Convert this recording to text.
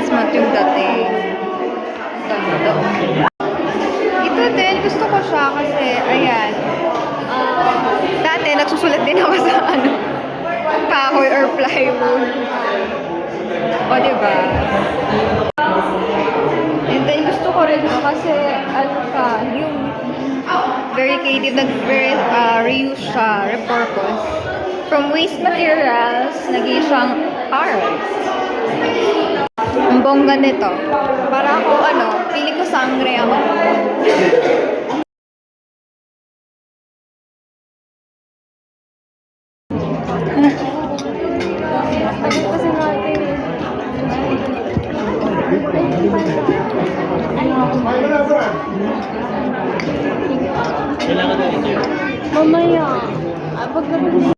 Last month yung dating. Ganda. Ito din, gusto ko siya kasi, ayan. Dati, nagsusulat din ako sa kahoy or plywood. O, diba? And then, gusto ko rin ito kasi, yung very creative, reuse siya, repurpose. From waste materials, naging siyang art. Ang bongga nito. Para ako, pili ko sangre ako. Kasi natin Kailangan na ito. mamaya. Pag nabili